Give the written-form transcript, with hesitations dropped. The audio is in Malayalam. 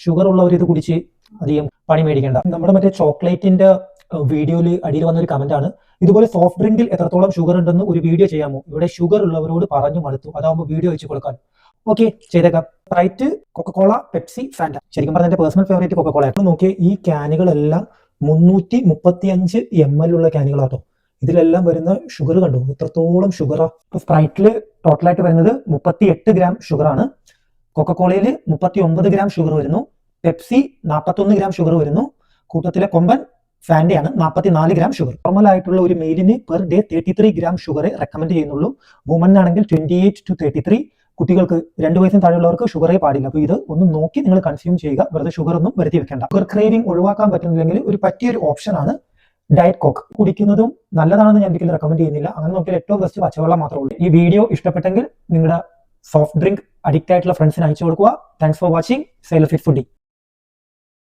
ഷുഗർ ഉള്ളവർ ഇത് കുടിച്ച് അധികം പണി മേടിക്കേണ്ട. നമ്മുടെ മറ്റേ ചോക്ലേറ്റിന്റെ വീഡിയോയിൽ അടിയിൽ വന്നൊരു കമന്റ് ആണ്, ഇതുപോലെ സോഫ്റ്റ് ഡ്രിങ്കിൽ എത്രത്തോളം ഷുഗർ ഉണ്ടെന്ന് ഒരു വീഡിയോ ചെയ്യാമോ? ഇവിടെ ഷുഗർ ഉള്ളവരോട് പറഞ്ഞു മടുത്തു, അതാവുമ്പോൾ വീഡിയോ വെച്ച് കൊടുക്കാൻ. ഓക്കെ, ചെയ്തേക്കാം. Sprite, Coca Cola, Pepsi, Fanta. ശരിക്കും പറഞ്ഞാൽ എന്റെ പേഴ്സണൽ ഫേവറേറ്റ് കൊക്കക്കോള. നോക്കിയേ, ഈ ക്യാനുകളെല്ലാം 335 ml ഉള്ള ക്യാനുകളാട്ടോ. ഇതിലെല്ലാം വരുന്ന ഷുഗർ കണ്ടു, എത്രത്തോളം ഷുഗറാ. ഇപ്പൊ സ്പ്രൈറ്റില് ടോട്ടലായിട്ട് വരുന്നത് 38 ഗ്രാം ഷുഗർ ആണ്. കൊക്കക്കോളയിൽ 39 ഗ്രാം ഷുഗർ വരുന്നു. പെപ്സി 41 ഗ്രാം ഷുഗർ വരുന്നു. കൂട്ടത്തിലെ കൊമ്പൻ ഫാൻഡയാണ് 44 ഗ്രാം ഷുഗർ. നോർമൽ ആയിട്ടുള്ള ഒരു മെയിലിന് per day 33 gram sugar recommend ചെയ്യുന്നുള്ളൂ. വുമനാണെങ്കിൽ 28 to 33. കുട്ടികൾക്ക് 2 വയസ്സിന് താഴെയുള്ളവർക്ക് ഷുഗറേ പാടില്ല. അപ്പോൾ ഇത് ഒന്ന് നോക്കി നിങ്ങൾ കൺസ്യൂം ചെയ്യുക, വെറുതെ ഷുഗർ ഒന്നും വരുത്തി വെക്കേണ്ട. ഷുഗർ ക്രേവിംഗ് ഒഴിവാക്കാൻ പറ്റുന്നില്ലെങ്കിൽ ഒരു പറ്റിയൊരു ഓപ്ഷൻ ആണ് ഡയറ്റ് കോക്ക്. കുടിക്കുന്നതും നല്ലതാണെന്ന് ഞാൻ ഒരിക്കലും റെക്കമെൻഡ് ചെയ്യുന്നില്ല. അങ്ങനെ നോക്കിയാൽ ഏറ്റവും ബെസ്റ്റ് പച്ചവെള്ളം മാത്രമേ ഉള്ളൂ. ഈ വീഡിയോ ഇഷ്ടപ്പെട്ടെങ്കിൽ നിങ്ങളുടെ സോഫ്റ്റ് ഡ്രിങ്ക് അഡിക്റ്റ് ആയിട്ടുള്ള ഫ്രണ്ട്സിന് അയച്ചു കൊടുക്കുക. Thanks for watching. സൈലഫിറ്റ് ഫുഡി.